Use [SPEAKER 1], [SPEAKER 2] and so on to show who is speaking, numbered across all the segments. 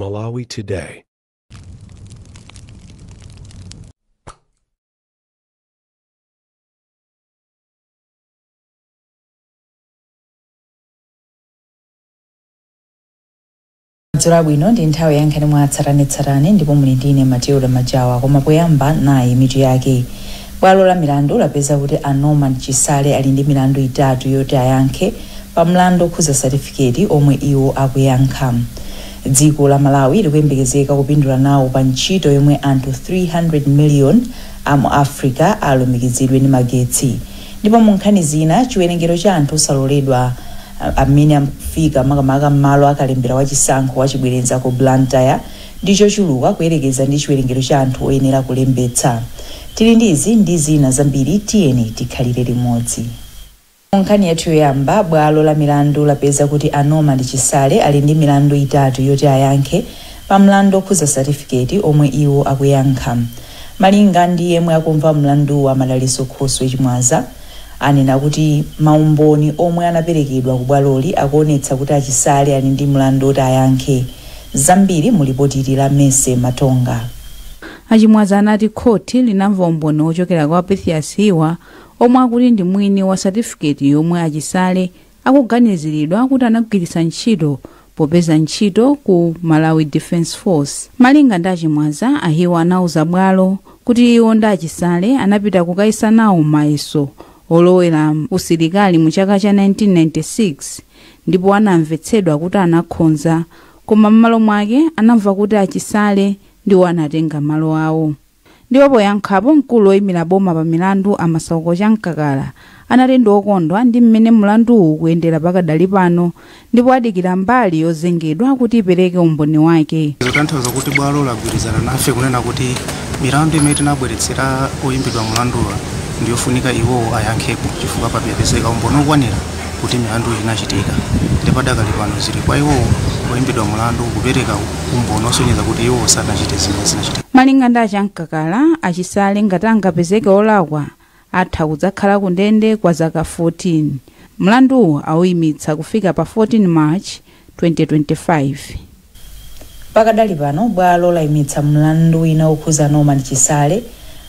[SPEAKER 1] Malawi Today.
[SPEAKER 2] Dzula bwino ndi nthawi yankhani mwa tsatanetsatane ndipo muli ndine Matilda Majawa koma poyamba nayi mitu yake. Bwalo la milandu lapeza kuti a Norman Chisale ali ndi milandu itatu yoti ayankhe pa mlandu okhuza certificate omwe iwo akuyankha. Dziko la Malawi likuyembekezeka kupindula nawo pa ntchito yomwe anthu 300 million amu Africa alumikizidwe ndi magetsi. Ndipo mu nkhani zina chiwerengero cha anthu osaloledwa amene amfika makamaka m'malo akalembera wachisankho wachibwerenza ku Blantyre ndicho chuluka kuyerekeza ndi chiwerengero cha anthu oyenera kulembetsa. Tili ndizi ndi zina zambiri, tiyeni tikhalire limodzi. Nkhani yathu yoyamba, bwalo la milandu lapeza kuti a Norman Chisale ali ndi milandu itatu yoti ayankhe pa mlandu okhuza certificate omwe iwo akuyankha. Malinga ndi yemwe akumva mlandu wa Madaliso Khoswe Chimwaza anena kuti maumboni omwe anaperekedwa ku bwaloli akuonetsa kuti Achisale ali ndi mlandu oti ayankhe. Zambiri mulipoti la Mese Matonga.
[SPEAKER 3] Achimwaza anati khoti linamva umboni ochokera kwa Pethius Hiwa omwe akuti ndi mwini wa certificate yomwe Achisale akuganiziridwa kuti anagwiritsa ntchito popeza ntchito ku Malawi Defence Force. Malinga ndi Achimwaza, Ahiwa anauza bwalo kuti iwo ndi Achisale anapita kukayisa nawo mayeso olowera usilikali mu chaka cha 1996 ndipo anamvetsedwa kuti anakhonza, koma m'malo mwake anamva kuti Achisale ndiwo anatenga malo awo. Ndipo poyankhapo mkulu woyimira boma pa milandu Amasauko Chankakala anati ndi okondwa ndi mmene mlanduwu kuyendera pakadali pano ndipo adikira mbali yozengedwa kuti ipereke umboni wake.
[SPEAKER 4] Zotanthauza kuti bwalo lagwirizana nafe kunena kuti milandu imene tinabweretsera oyimbidwa mlanduwa ndiyofunika iwo ayankhepo chifukwa papezeka umboni okwanira kuti milandu inachitika. Ndipo padakali pano zili kwa iwo oyimbidwa mlandu kupereka umboni osonyeza kuti iwo sanachite zimene zinachitika.
[SPEAKER 3] Malinga ndi Chankakala, Achisale ngati angapezeke olakwa atha kudzakhala ku ndende kwa zaka 14. Mlanduwu awuyimitsa kufika pa 14 March 2025.
[SPEAKER 2] Pakadali pano bwalo layimitsa mlandu wina okhuza Norman Chisale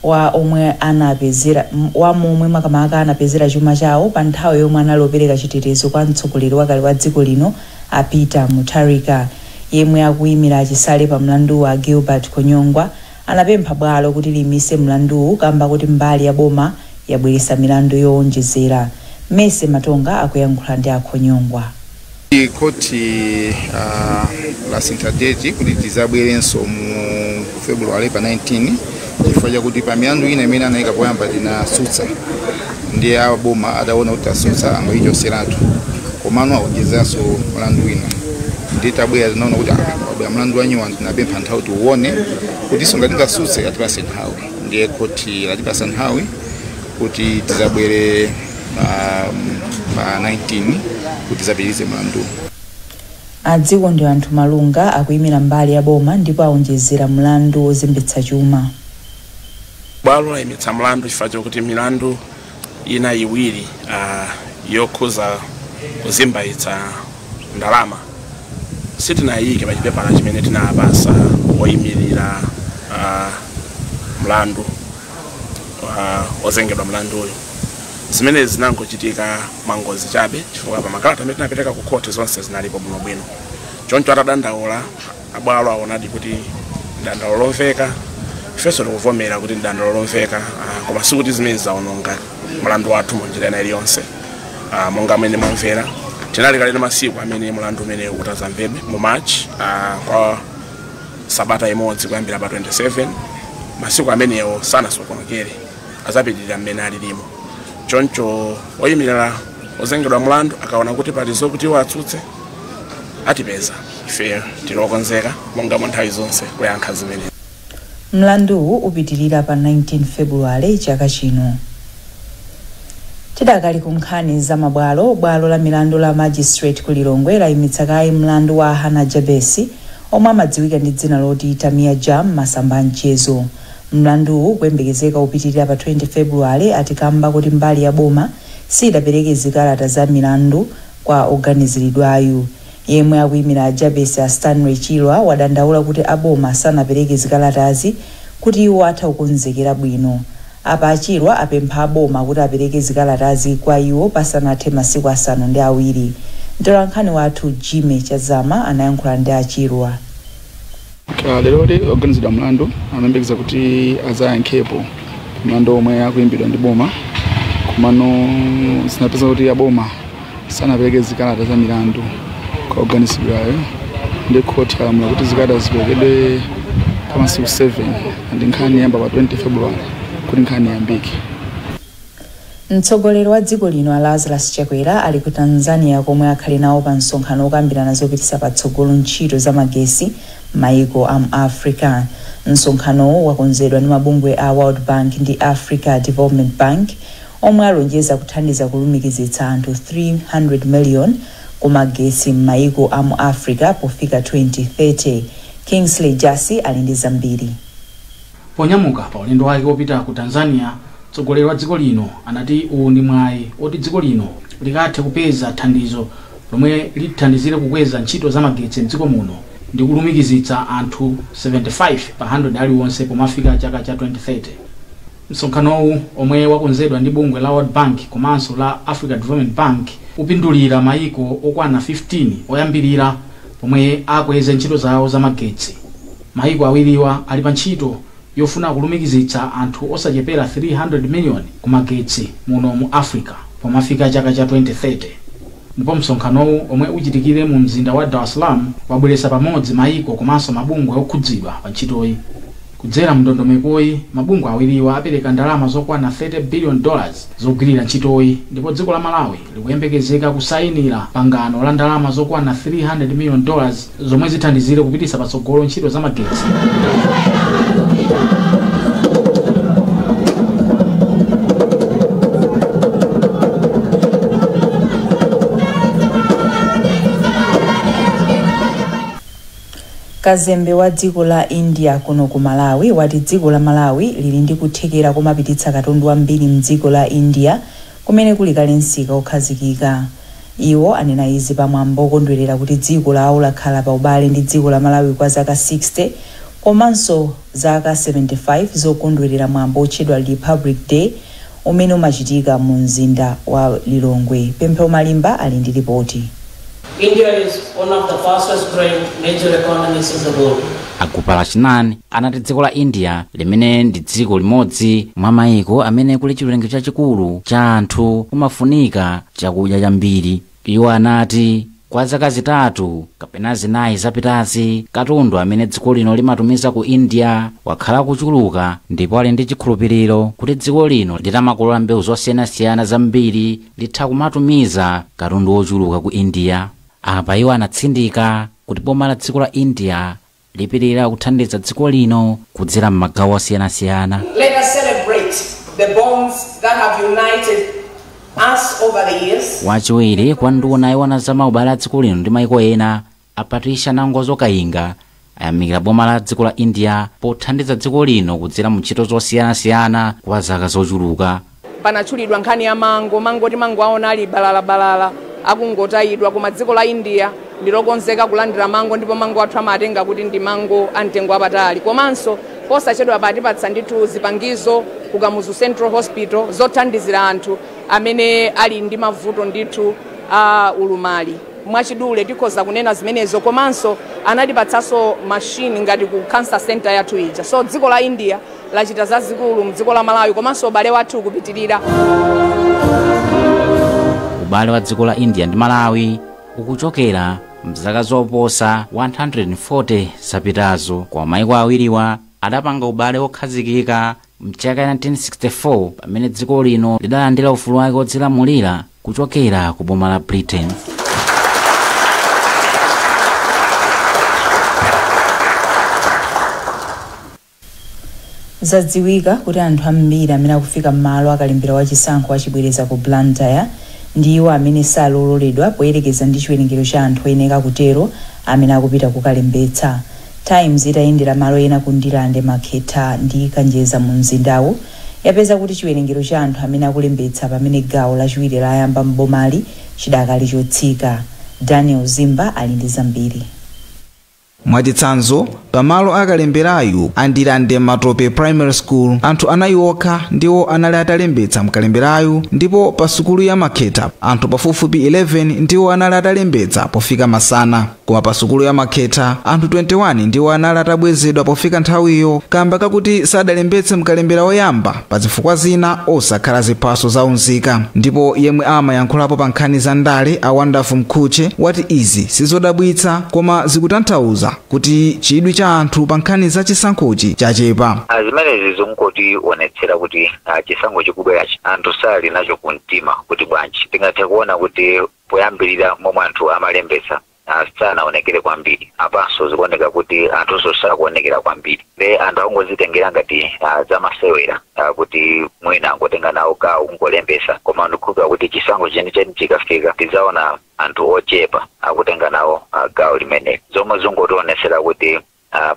[SPEAKER 2] wa omwe anapezera wa momwe makamaka anapezera chuma chawo pa nthawi yomwe analopereka chitetezo kwa mtsogoleri wakale wa dziko lino a Peter Mutharika. Yemwe akuyimira Achisale pa mlandu wa Gilbert Konyongwa anapempha bwalo kuti limise mlanduwu kamba kuti mbali ya boma yabweretsa milandu yowonjezera. Mese Matonga akuyankhula ndi Akhonyongwa.
[SPEAKER 5] Koti la sintadeti kuti tizabwerenso mu February pa 19 chifukwa chakuti pa milandu ina imene anayika poyamba tinasutsa ndi aboma adaona kuti asutsa angoichoseratu komano awonjezeranso mlandu wina. Nditabwera tinaona kuti mlandu wanyiwa tinapempha nthawi tiuone kuti songa tingasutse atipase nthawi. Ndiye koti latipasa nthawi kuti tizabwere pa 19 kuti tizapitirize mlandu.
[SPEAKER 2] Adziko ndi anthu malunga akuyimira mbali ya boma ndipo awonjezera mlandu wozembetsa chuma.
[SPEAKER 6] Bwalo layimitsa mlandu chifukwa chokuti milandu ina iwiri yokhuza kuzimbaitsa ndalama sitinayike pachipepala chimene tinapasa oyimirira mlandu ozengedwa mlanduyo. Zimene zinangochitika mangozi chabe chifukwa pa makalata amene tinapeleka ku khoti zonse zinalipo bwinobwino. Choncho atadandaula abwalo aonadi kuti dandaulo lomveka, ifenso tikuvomera kuti dandaulo lomveka, koma sikuti zimene zaononga mlandu wathu munjira ina iliyonse. Monga amene mwamvera tinali kale masiku amene mlandu umene utazamvedwe mu March kwa sabata imodzi kuyambira pa 27. Masiku amenewo sanasokonekere azapitirira mmene alilimo. Choncho oyimirira ozengedwa mlandu akaona kuti pali zokuti watsutse atipeza, ife tilokonzeka monga mu nthawi zonse kuyankha zimene.
[SPEAKER 2] Mlanduwu upitirira pa 19 February chaka chino. Tidakali ku nkhani za mabwalo, bwalo la milandu la Magistrate ku Lilongwe layimitsa kayi mlandu wa Hana Jabesi omwe amadziwika ndi dzina loti Tamia Jam Masamba Mchezo. Mlanduwu kuyembekezeka upitirira pa 20 February atikamba kuti mbali ya boma sidapereke zikalata za milandu kwa oganiziridwayo. yemwe akuyimira Jabesi a Stanley Chilwa wadandaula kuti aboma sanapereke zikalatazi kuti iwo atha kukonzekera bwino. Apa Achilwa apempha aboma kuti apereke zikalatazi kwa iwo pasanathe masiku 7. Mtolankhani wathu Jimmy Chazama anayankhula ndi Achilwa.
[SPEAKER 1] Lero organizedwa mlandu amembekeza kuti azayankhepo mlandu omwe akuimbidwa ndi boma kumano sinapeza kuti aboma sanapereke zikalata za milandu kwa organizedwayo ndi court yalamula kuti zikalata ziperekedwe pa masiku 7 ndi nkhani yamba pa 20 February kuti nkhani yambike.
[SPEAKER 2] Mtsogoleri wa dziko lino Lazarus Chakwera ali ku Tanzania komwe akhali nawo pa msonkhano okambirana zopititsa patsogolo ntchito za magesi maiko a Africa. Msonkhanowo wakonzedwa ndi mabungwe a World Bank ndi Africa Development Bank omwe alonjeza kuthandiza kulumikizitsa anthu 300 million ku magesi maiko a Africa pofika 2030. Kingsley Jasi ali ndi zambiri.
[SPEAKER 7] Ponyamuka pa ulendo wake wopita ku Tanzania, mtsogoleri wa dziko lino anati uwu ndi mwayi oti dziko lino likathe kupeza thandizo lomwe lithandizire kukweza ntchito za magetsi m'dziko muno ndi kulumikizitsa anthu 75 pa 100 aliwonse pomafika chaka cha 2030. Msonkhanowu omwe wakonzedwa ndi bungwe la World Bank komanso la Africa Development Bank upindulira maiko okwana 15 oyambirira pomwe akweze ntchito zawo za magetsi. Maiko awiriwa ali pa ntchito yofuna kulumikizitsa anthu osachepera 300 million ku magetsi muno mu Africa pomafika chaka cha 2030. Ndipo msonkhanowu omwe uchitikire mu mzinda wa Dar es Salaam wabweretsa pamodzi maiko komanso mabungwe okhudzidwa pa ntchitoyi. Kudzera mndondomekoyi mabungwe awiriwa apereka ndalama zokwana $30 billion zogwirira ntchitoyi, ndipo dziko la Malawi likuyembekezeka kusayinira pangano la ndalama zokwana $300 million zomwe zithandizire kupititsa patsogolo ntchito za magetsi.
[SPEAKER 2] Kazembe wa dziko la India kuno ku Malawi wati dziko la Malawi lili ndi kuthekera komapititsa katundu wambiri mdziko la India kumene kuli kale nsika okhazikika. Iwo anena izi pamwambo okondwerera kuti dziko lawo lakhala pa ubale ndi dziko la Malawi kwa zaka 60 komanso zaka 75 zokondwerera mwambo otchedwa Republic Day umene umachitika mu mzinda wa Lilongwe. Pempho Malimba ali ndi ripoti.
[SPEAKER 8] India is one of the fastest growing major economies in the world.
[SPEAKER 9] Akupala chinani anati dziko la India limene ndi dziko limodzi mwa maiko amene kuli chiwerengero chachikulu cha anthu kumafunika chakudya chambiri. Iwo anati kwa zaka zitatu kapena zinayi zapitazi katundu amene dziko lino limatumiza ku India wakhala kuchuluka, ndipo ali ndi chikhulupiriro kuti dziko lino litamakolola mbewu zosiyanasiyana zambiri litha kumatumiza katundu ochuluka ku India. Apa iwo anatsindika kuti boma la dziko la India lipirira kuthandiza dziko lino kudzera m'magawo osiyanasiyana.
[SPEAKER 8] Let us celebrate the bonds that have united us over the years.
[SPEAKER 9] Wachiwiri kwa nduna iwana za maubale a dziko lino ndi maiko ena a Patricia Nangozo Kayinga ayamikira boma la dziko la India pothandiza dziko lino kudzera mu ntchito zosiyanasiyana kwa zaka zochuluka.
[SPEAKER 10] Panachulidwa nkhani ya mango ti mango aona ali balala akungotayidwa koma dziko la India ndilokonzeka kulandira mango, ndipo mango athu amatenga kuti ndi mango amtengo apatali. Komanso posachedwa patipatsa ndithu zipangizo ku Kamuzu Central Hospital zothandizira anthu amene ali ndi mavuto ndithu a ulumali. Mwachidule tikhoza kunena zimenezo, komanso anatipatsanso machine ngati ku cancer center yathu ija. So dziko la India lachita zazikulu mdziko la Malawi, komanso ubale wathu kupitirira.
[SPEAKER 9] Ubale wa dziko la India ndi Malawi ukuchokera mzaka zoposa 140 zapitazo, kwa maiko awiriwa adapanga ubale okhazikika mchaka 1964 pamene dziko lino lidalandira ufulu wake odzilamulira kuchokera ku boma la Britain.
[SPEAKER 2] Zadziwika kuti anthu ambiri amene akufika m'malo akalimbira wachisankho achibwereza ku Blantyre ndiwo amene salololedwa poyerekeza ndi chiwerengero cha anthu oyenera kutero amene akupita kukalembetsa. Times itayendera malo ena ku Ndilande, Makheta ndi Kanjeza mu mzindawo yapeza kuti chiwerengero cha anthu amene akulembetsa pamene gawo lachiwiri layamba mbomali chidakali chotsika. Daniel Zimba ali ndi zambiri.
[SPEAKER 11] Mwachitsanzo pamalo akalemberayu Andilande Matope Primary School anthu anayi okha ndiwo anali atalembetsa mkalemberayu, ndipo pa sukulu ya Makheta anthu pafupifupi 11 ndiwo anali atalembetsa pofika masana, koma pa sukulu ya Makheta anthu 21 ndiwo anali atabwezedwa pofika nthawiyo kamba kakuti sadalembetse mkalembera woyamba pa zifukwa zina osakhala ziphaso zaunzika. Ndipo yemwe amayankhulapo pa nkhani za ndale a Wonderful Mkhuche wati izi sizodabwitsa koma zikutanthauza kuti chidwi cha anthu pa nkhani za chisankhochi chachepa.
[SPEAKER 12] Zimenezi zikuonetsera kuti chisankho chikubwerachi anthu sali nacho kumtima kuti bwanji tingathe kuona kuti poyambirira momwe anthu amalembetsa sanaonekere kwambiri, apanso zikuoneka kuti anthu sakuonekera kwambiri. Anthu angozitengera ngati zamasewera kuti mwina angotenga nawo gawo kungolembetsa, koma ndikukhulupirira kuti chisankho chenicheni chikafika tizaona anthu ochepa akutenga nawo gawo limeneli, zomwe zingotionetsera kuti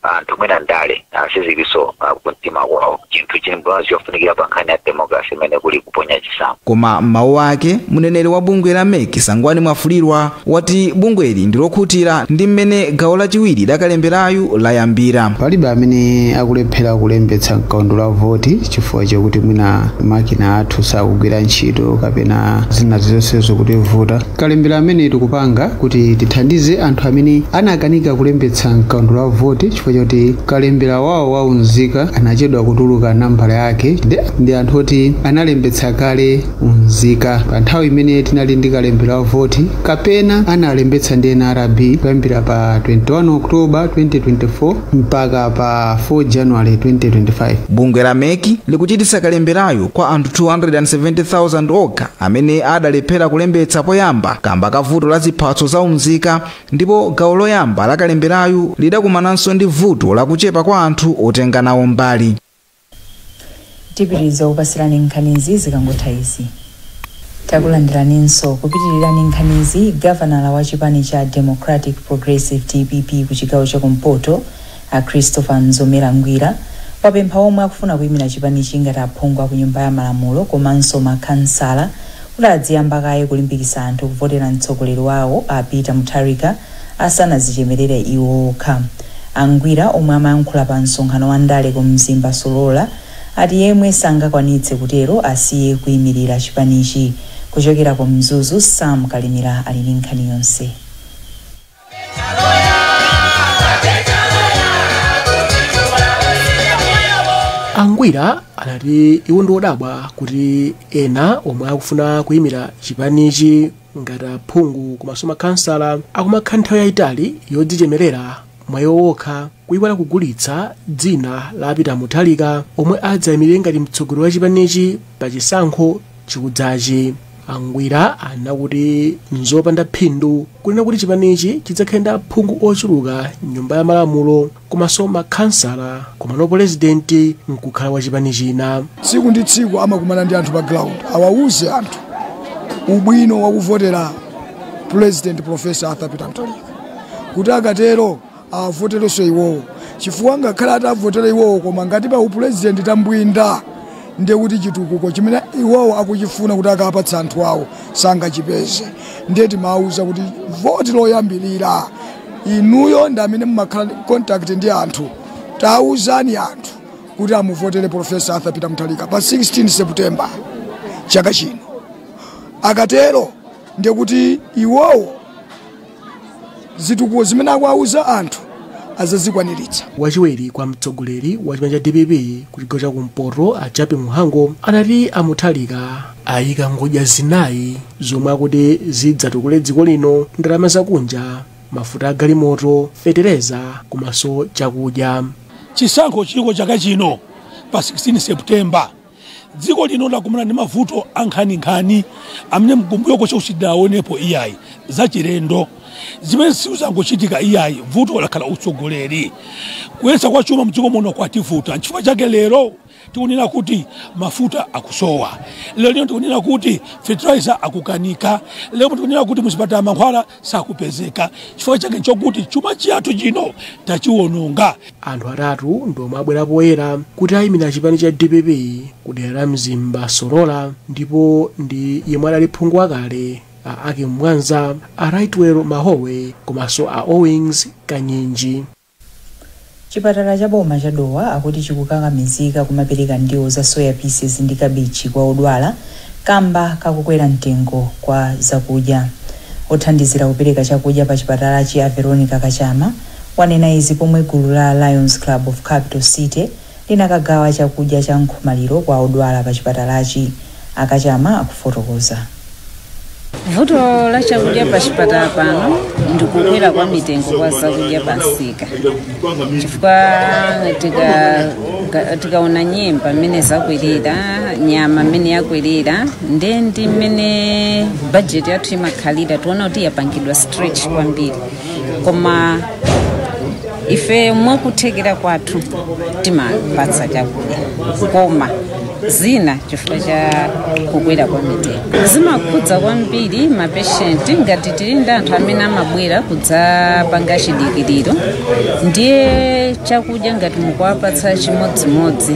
[SPEAKER 12] anthu mwina ndale siziliso kumtima kwawo. Chinthu chimodzi chofunikira pa nkhani ya democracy imene kuli kuponya chisankho.
[SPEAKER 11] Koma mawu ake mneneri wa bungwe la MEC Sangwani Mwafulirwa wati bungweli ndilokhutira ndi mmene gawo lachiwiri lakalemberayu layambira.
[SPEAKER 13] Palibe amene akulephera kulembetsa mkaundula la voti chifukwa chakuti mwina makina athu sakugwira ntchito kapena zina zonsezo kuti vota. Kalembera amene tikupanga kuti tithandize anthu amene anakanika kulembetsa mkaundula la voti chifukwa chakuti kalembera wawo waunzika anachedwa kutuluka nambala yake, ndi anthu oti analembetsa kale unzika pa nthawi imene tinali ndi kalembera wa voti kapena analembetsa ndi NRB kuyambira pa 21 Oktoba 2024 mpaka pa 4 January 2025.
[SPEAKER 11] Bungwe la MEC likuchititsa kalemberayo kwa anthu 270,000 okha amene adalephera kulembetsa poyamba kamba ka vuto la ziphaso zaunzika, ndipo gawo loyamba la kalemberayu lidakumananso ndi vuto lakuchepa kwa anthu otenga nawo mbali.
[SPEAKER 2] Tipitiriza kupasirani nkhanizi zikangotha izi. Takulandiraninso kupitilirani nkhanizi. Gavanala wa chipani cha Democratic Progressive DPP ku chigawo chakumpoto Christopher Nzomera Ngwira wapempha omwe akufuna kuyimira chipani ngati aphungu ku nyumba ya malamulo komanso makhansala kuti adziyamba kaye kulimbikitsa anthu kuvotera mtsogoleri wawo Peter Mutharika asanazichemerere iwo okha. Angwira omwe amayankhula pa msonkhano wa ndale ku mzimba Solola ati yemwe sangakwanitse kutero asiye kuyimirira chipanichi. Kuchokera ku Mzuzu, Sam Kalimira ali ndi nkhani yonse.
[SPEAKER 14] Angwira anati iwo ndi odabwa kuti ena omwe akufuna kuyimira chipanichi ngati aphungu komanso makhansala akumakhala nthawi yayitali yodzichemerera mwayi wokha kuyiwala kugulitsa dzina la Peter Mutharika omwe adzayimirire ngati mtsogoleri wa chipanichi pa chisankho chikudzachi. Angwira anakuti nzopanda phindu kunena kuti chipanichi chidzakhala ndi aphungu ochuluka nyumba ya malamulo komanso makhansala komano purezidenti nkukhala wa chipani china.
[SPEAKER 15] Tsiku ndi tsiku amakumana ndi anthu pa ground awauze anthu ubwino wakuvotera President Professor Arthur Peter Mutharika kuti akatero avoterenso iwowo, chifukwa ngakhala atavotera iwowo koma ngati pa upresident tambwinda ndiye kuti chitukuko chimene iwowo akuchifuna kuti akapatsa anthu awo sangachipeze. Ndiye timauza kuti voti loyambirira inuyo ndi amene mumakhala contact ndi anthu, tauzani anthu kuti amuvotere Professor Arthur Peter Mutharika pa 16 September chaka chino. Akatero ndiye kuti iwowo zitukuko zimene akuauza anthu azazikwaniritsa.
[SPEAKER 14] Wachiwiri kwa mtsogoleri wa chipani cha DPP ku chigawo chakumpoto Achape Muhango anati Mutharika ayika ngodya zinayi zomwe akuti zidzatukule dziko lino: ndalama zakunja, mafuta a galimoto, fetereza komanso chakudya.
[SPEAKER 16] Chisankho chiko chaka chino pa 16 September dziko lino lakumana ndi mavuto ankhaninkhani amene mkumbuyo kuchitidwaonepo iyayi zachilendo zimene sizangochitika iyayi. Vuto lakhala utsogoleri kuyesa kwa chuma mdziko muno kwativuta. Chifukwa chake lero tikunena kuti mafuta akusowa, lero tikunena kuti fertilizer akukanika, lero tikunena kuti muzipatala mankhwala sakupezeka. Chifukwa chake chokuti chuma chathu chino tachiwononga.
[SPEAKER 14] Anthu atatu ndiomwe abwera poyera kuti ayimira chipani cha DPP ku dera la mzimba Solola, ndipo ndi yemwe adali phungu wakale Aki Mwanza, a Rightwell Mahowe komanso a Owings Kanyenji.
[SPEAKER 2] Chipatala cha boma cha Dowa akuti chikukakamizika kumapereka ndiwo za soya pieces ndi kabichi kwa odwala kamba kakukwera mtengo kwa zakudya. Othandizira kupereka chakudya pa chipatalachi a Veronica Kachama wanena izi pomwe gulu la Lions Club of Capital City linakagawa chakudya cha nkhomaliro kwa odwala pa chipatalachi. Akachama akufotokoza.
[SPEAKER 17] Vuto la chakudya pa chipatala pano ndikukwera kwa mitengo kwa zakudya pansika. Chifukwa tikaona nyemba mmene zakwirira, nyama mmene yakwirira, ndi mmene budget yathu imakhalira tiona kuti yapangidwa stretch kwambiri. Koma ife mwakuthekera kwathu timapatsa chakudya. Koma zina chifukwa cha kukwera kwa mitengo zimakhudza kwambiri mapeshenti ngati tili ndi anthu amene amabwera kudzapanga chidikiriro, ndiye chakudya ngati mukuwapatsa chimodzimodzi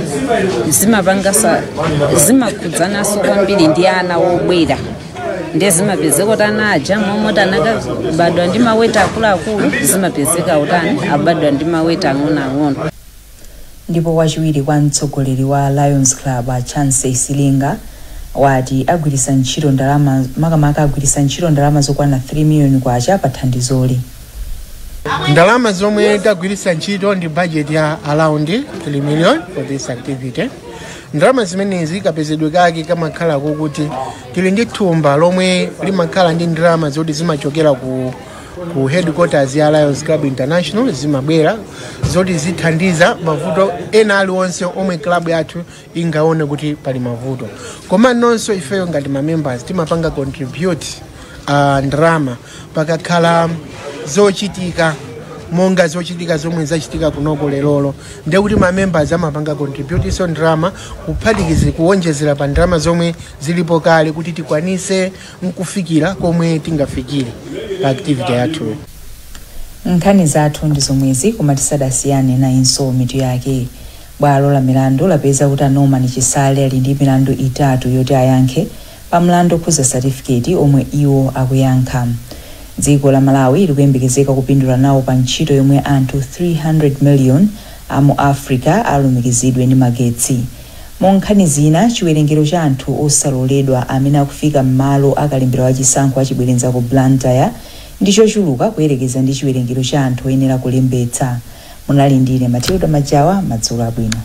[SPEAKER 17] zimakhudzananso kwambiri ndi ana obwera. Ndiye zimapezeka kuti ana aja momwe anakabadwa ndi maweta akuluakulu zimapezeka kuti abadwa ndi maweta ang'onoang'ono.
[SPEAKER 2] Ndipo wachiwiri kwa mtsogoleri wa Lions Club a Chance Silinga wati agwiritsa ntchito ndalama makamaka agwiritsa ntchito ndalama zokwana 3 million kwacha pa thandizoli.
[SPEAKER 18] Ndalama zomwe tagwiritsa ntchito ndi budget ya around 3 million for this activity. Ndalama zimenezi kapezedwe kake kamakhala kuti tili ndi thumba lomwe limakhala ndi ndalama zoti zimachokera ku headquarters ya Lions Club International zimabwera zoti zithandiza mavuto ena aliwonse omwe club yathu ingaone kuti pali mavuto. Koma nonso ifeyo ngati members timapanga contribute ndalama pakakhala zochitika monga zochitika zomwe zachitika kunoko lero, ndiye kuti members amapanga contribute so ndalama kuphatikiza kuonjezera pa ndalama zomwe zilipo kale kuti tikwanise kufikira komwe tingafikire pa activity yathu.
[SPEAKER 2] Nkhani zathu ndi zomwezi koma tisadasiyane nayinso mitu yake. Bwalo la milandu lapeza kuti Norman Chisale ali ndi milandu itatu yoti ayankhe pa mlandu okhuza certificate omwe iwo akuyankha. Dziko la Malawi likuyembekezeka kupindula nawo pa ntchito yomwe anthu 300 million amu Africa alumikizidwe ndi magetsi. Monkhani zina chiwerengero cha anthu osaloledwa amene akufika m'malo akalembera wachisankho achibwerenza ku Blantyre ndicho chuluka kuyerekeza ndi chiwerengero cha anthu oyenera kulembetsa. Munali ndine Matilda Majawa, madzulo abwino.